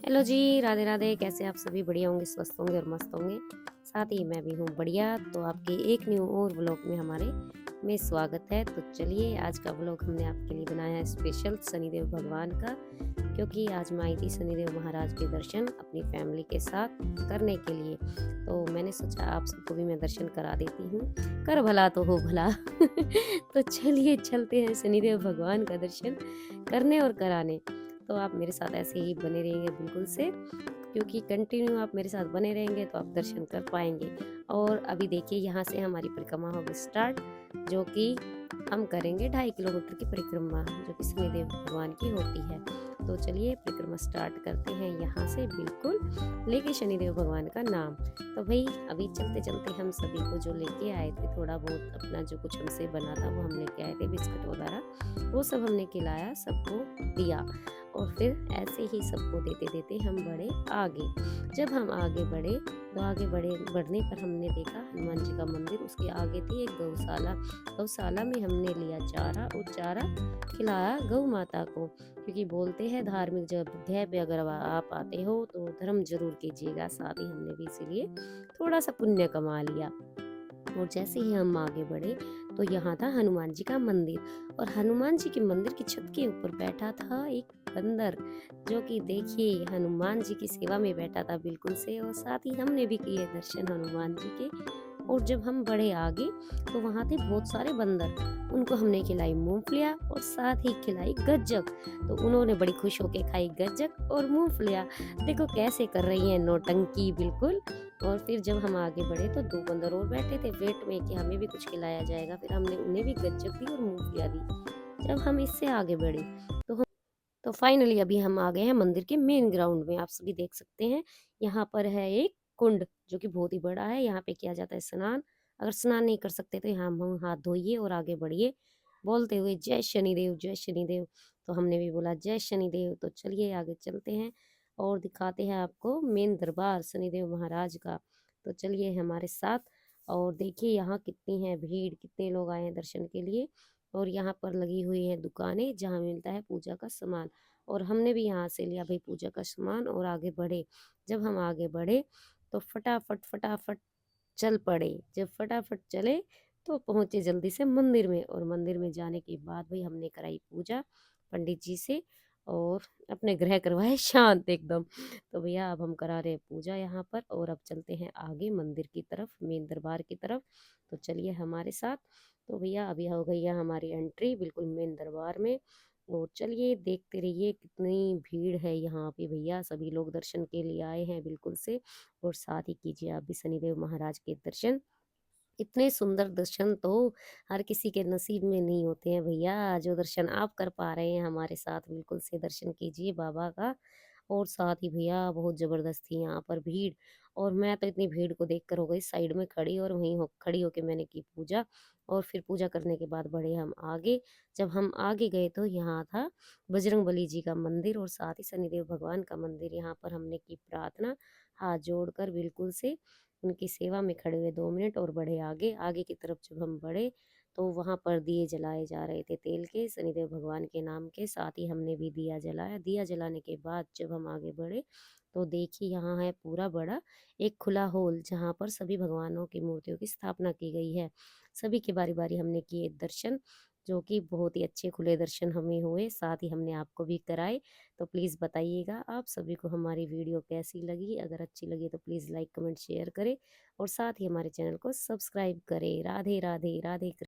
Hello जी, राधे राधे। कैसे आप सभी? बढ़िया होंगे, स्वस्थ होंगे और मस्त होंगे। साथ ही मैं भी हूँ बढ़िया। तो आपके एक न्यू और व्लॉग में हमारे में स्वागत है। तो चलिए, आज का व्लॉग हमने आपके लिए बनाया है स्पेशल शनिदेव भगवान का, क्योंकि आज मैं आई थी शनिदेव महाराज के दर्शन अपनी फैमिली के साथ करने के लिए। तो मैंने सोचा आप सबको भी मैं दर्शन करा देती हूँ, कर भला तो हो भला। तो चलिए चलते हैं शनिदेव भगवान का दर्शन करने और कराने। तो आप मेरे साथ ऐसे ही बने रहेंगे बिल्कुल से, क्योंकि कंटिन्यू आप मेरे साथ बने रहेंगे तो आप दर्शन कर पाएंगे। और अभी देखिए, यहाँ से हमारी परिक्रमा होगी स्टार्ट, जो कि हम करेंगे 2.5 किलोमीटर की परिक्रमा, जो कि शनिदेव भगवान की होती है। तो चलिए परिक्रमा स्टार्ट करते हैं यहाँ से, बिल्कुल लेके शनिदेव भगवान का नाम। तो भाई अभी चलते चलते हम सभी को जो लेके आए थे, थोड़ा बहुत अपना जो कुछ हमसे बना था वो हम लेके आए थे, बिस्कुट वगैरह वो सब हमने खिलाया, सबको दिया। और फिर ऐसे ही सबको देते देते हम बढ़े आगे। जब हम आगे बढ़े तो बढ़ने पर हमने देखा हनुमान जी का मंदिर, उसके आगे थी एक गौशाला। गौशाला में हमने लिया चारा और चारा खिलाया गौ माता को, क्योंकि बोलते हैं धार्मिक जगह पे अगर आप आते हो तो धर्म जरूर कीजिएगा। साथ ही हमने भी इसीलिए थोड़ा सा पुण्य कमा लिया। और जैसे ही हम आगे बढ़े तो यहाँ था हनुमान जी का मंदिर, और हनुमान जी के मंदिर की छत के ऊपर बैठा था एक बंदर, जो कि देखिए हनुमान जी की सेवा में बैठा था बिल्कुल से। और साथ ही हमने भी किए दर्शन हनुमान जी के। और जब हम बढ़े आगे तो वहाँ थे बहुत सारे बंदर, उनको हमने खिलाई मूंगफलियाँ और साथ ही खिलाई गज्जक। तो उन्होंने बड़ी खुश होके खाई गज्जक और मूंगफलियाँ। देखो कैसे कर रही है नौटंकी बिल्कुल। और फिर जब हम आगे बढ़े तो 2 बंदर और बैठे थे वेट में कि हमें भी कुछ खिलाया जाएगा। फिर हमने उन्हें भी गज्जक दी और मूंगफलियाँ दी। जब हम इससे आगे बढ़े तो फाइनली अभी हम आ गए हैं मंदिर के मेन ग्राउंड में। आप सभी देख सकते हैं, यहाँ पर है एक कुंड जो कि बहुत ही बड़ा है। यहाँ पे किया जाता है स्नान। अगर स्नान नहीं कर सकते तो यहाँ मुंह हाथ धोइए और आगे बढ़िए, बोलते हुए जय शनिदेव जय शनिदेव। तो हमने भी बोला जय शनिदेव। तो चलिए आगे चलते हैं और दिखाते हैं आपको मेन दरबार शनिदेव महाराज का। तो चलिए हमारे साथ। और देखिए यहाँ कितनी है भीड़, कितने लोग आए हैं दर्शन के लिए। और यहाँ पर लगी हुई है दुकानें जहाँ मिलता है पूजा का सामान। और हमने भी यहाँ से लिया भाई पूजा का सामान और आगे बढ़े। जब हम आगे बढ़े तो फटाफट फटाफट चल पड़े। जब फटाफट चले तो पहुंचे जल्दी से मंदिर में। और मंदिर में जाने के बाद भाई हमने कराई पूजा पंडित जी से और अपने ग्रह करवाए शांत एकदम। तो भैया अब हम करा रहे हैं पूजा यहाँ पर, और अब चलते हैं आगे मंदिर की तरफ, मेन दरबार की तरफ। तो चलिए हमारे साथ। तो भैया अभी हो गई है हमारी एंट्री बिल्कुल मेन दरबार में। और चलिए देखते रहिए कितनी भीड़ है यहाँ पे भैया, सभी लोग दर्शन के लिए आए हैं बिल्कुल से। और साथ ही कीजिए आप भी शनिदेव महाराज के दर्शन। इतने सुंदर दर्शन तो हर किसी के नसीब में नहीं होते हैं भैया। जो दर्शन आप कर पा रहे हैं हमारे साथ, बिल्कुल से दर्शन कीजिए बाबा का। और साथ ही भैया बहुत जबरदस्त थी यहाँ पर भीड़। और मैं तो इतनी भीड़ को देखकर हो गई साइड में खड़ी, और वहीं खड़ी होके मैंने की पूजा। और फिर पूजा करने के बाद बढ़े हम आगे। जब हम आगे गए तो यहाँ था बजरंग बली जी का मंदिर और साथ ही शनिदेव भगवान का मंदिर। यहाँ पर हमने की प्रार्थना हाथ जोड़कर बिल्कुल से, उनकी सेवा में खड़े हुए 2 मिनट और बढ़े आगे। आगे की तरफ जब हम बढ़े तो वहां पर दिए जलाए जा रहे थे तेल के, शनिदेव भगवान के नाम के। साथ ही हमने भी दिया जलाया। दिया जलाने के बाद जब हम आगे बढ़े तो देखिए यहाँ है पूरा बड़ा एक खुला हॉल, जहाँ पर सभी भगवानों की मूर्तियों की स्थापना की गई है। सभी के बारी बारी हमने किए दर्शन, जो कि बहुत ही अच्छे खुले दर्शन हमें हुए। साथ ही हमने आपको भी कराए। तो प्लीज़ बताइएगा आप सभी को हमारी वीडियो कैसी लगी। अगर अच्छी लगी तो प्लीज़ लाइक कमेंट शेयर करें, और साथ ही हमारे चैनल को सब्सक्राइब करें। राधे राधे राधे।